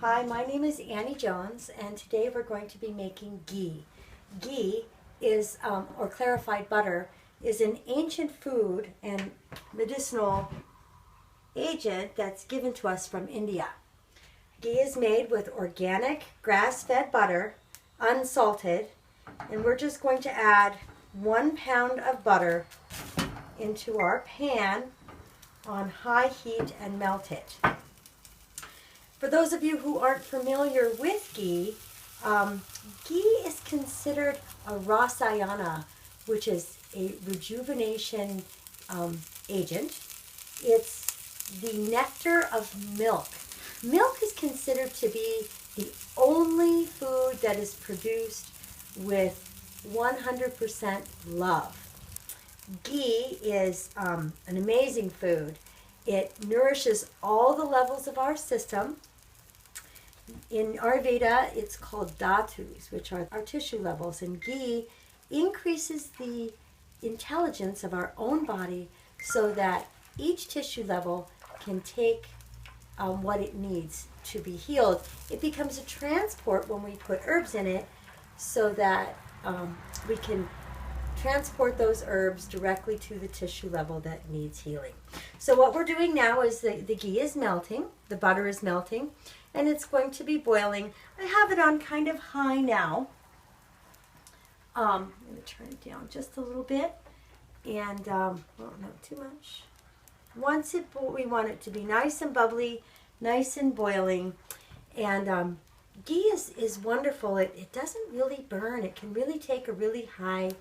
Hi, my name is Annie Jones, and today we're going to be making ghee. Ghee is, or clarified butter, is an ancient food and medicinal agent that's given to us from India. Ghee is made with organic grass-fed butter, unsalted, and we're just going to add 1 pound of butter into our pan on high heat and melt it. For those of you who aren't familiar with ghee, ghee is considered a rasayana, which is a rejuvenation agent. It's the nectar of milk. Milk is considered to be the only food that is produced with 100% love. Ghee is an amazing food. It nourishes all the levels of our system. In Ayurveda, it's called dhatus, which are our tissue levels, and ghee increases the intelligence of our own body so that each tissue level can take what it needs to be healed. It becomes a transport when we put herbs in it so that we can transport those herbs directly to the tissue level that needs healing. So what we're doing now is the ghee is melting, the butter is melting, and it's going to be boiling. I have it on kind of high now. I'm going to turn it down just a little bit, and well, not too much. We want it to be nice and bubbly, nice and boiling, and ghee is wonderful. It doesn't really burn. It can really take a really high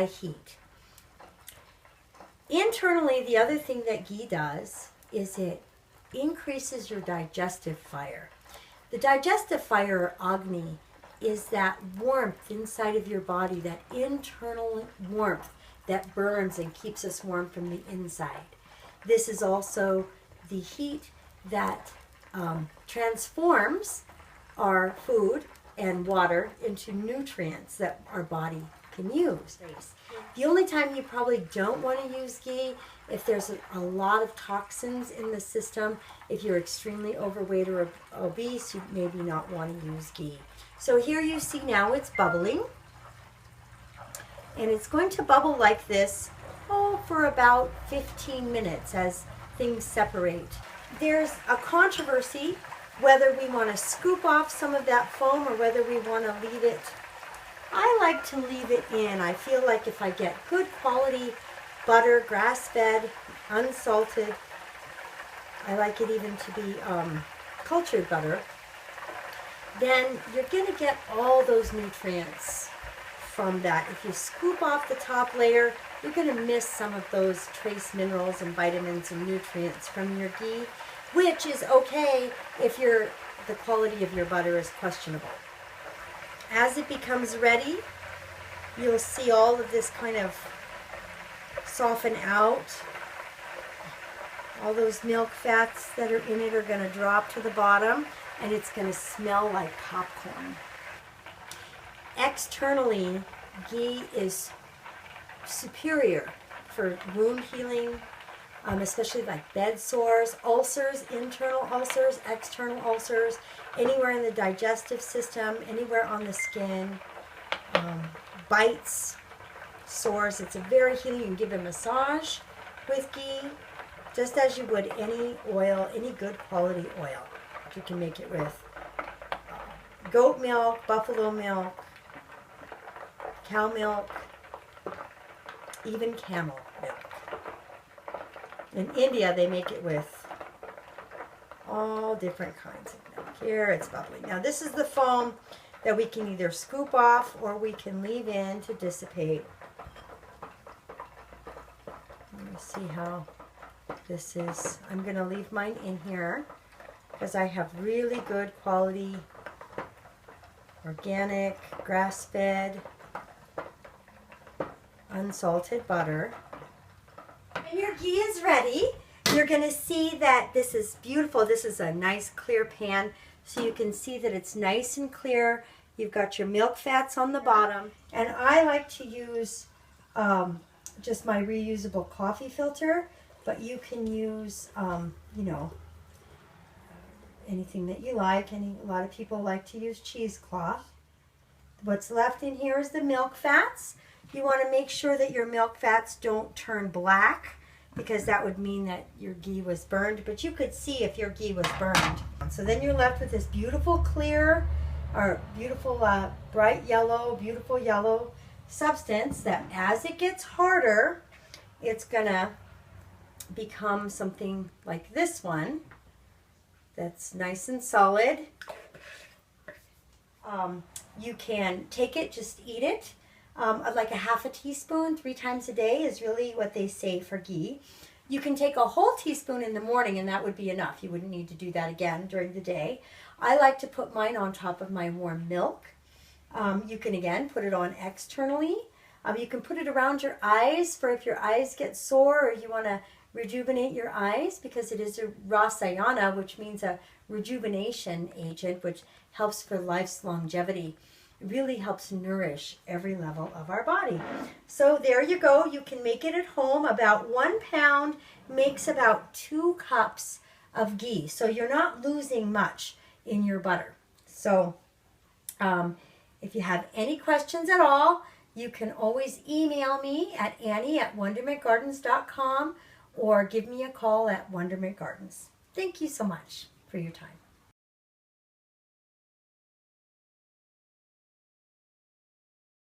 heat. Internally, the other thing that ghee does is it increases your digestive fire. The digestive fire, or Agni, is that warmth inside of your body, that internal warmth that burns and keeps us warm from the inside. This is also the heat that transforms our food and water into nutrients that our body can use. The only time you probably don't want to use ghee if there's a lot of toxins in the system. If you're extremely overweight or obese, you maybe not want to use ghee. So here you see now it's bubbling, and it's going to bubble like this for about 15 minutes as things separate. There's a controversy whether we want to scoop off some of that foam or whether we want to leave it. I like to leave it in. I feel like if I get good quality butter, grass-fed, unsalted, I like it even to be cultured butter, then you're going to get all those nutrients from that. If you scoop off the top layer, you're going to miss some of those trace minerals and vitamins and nutrients from your ghee, which is okay if the quality of your butter is questionable. As it becomes ready, you'll see all of this kind of soften out. All those milk fats that are in it are going to drop to the bottom, and it's going to smell like popcorn. Externally, ghee is superior for wound healing, especially like bed sores, ulcers, internal ulcers, external ulcers, anywhere in the digestive system, anywhere on the skin, bites, sores. It's a very healing. You can give a massage with ghee, just as you would any oil, any good quality oil. You can make it with goat milk, buffalo milk, cow milk, even camel milk. In India, they make it with all different kinds of milk. Here, it's bubbling. Now, this is the foam that we can either scoop off or we can leave in to dissipate. Let me see how this is. I'm going to leave mine in here because I have really good quality, organic, grass-fed, unsalted butter. When your ghee is ready, you're going to see that this is beautiful. This is a nice clear pan, so you can see that it's nice and clear. You've got your milk fats on the bottom, and I like to use just my reusable coffee filter, but you can use, anything that you like. A lot of people like to use cheesecloth. What's left in here is the milk fats. You want to make sure that your milk fats don't turn black, because that would mean that your ghee was burned, but you could see if your ghee was burned. So then you're left with this beautiful clear, or beautiful bright yellow, beautiful yellow substance that as it gets harder, it's gonna become something like this one that's nice and solid. You can take it, just eat it. Like a half a teaspoon 3 times a day is really what they say for ghee. You can take a whole teaspoon in the morning and that would be enough. You wouldn't need to do that again during the day. I like to put mine on top of my warm milk. You can again put it on externally. You can put it around your eyes for if your eyes get sore or you want to rejuvenate your eyes, because it is a rasayana, which means a rejuvenation agent, which helps for life's longevity. It really helps nourish every level of our body. So there you go. You can make it at home. About 1 pound makes about 2 cups of ghee. So you're not losing much in your butter. So if you have any questions at all, you can always email me at Annie@wondermentgardens.com or give me a call at Wonderment Gardens. Thank you so much for your time.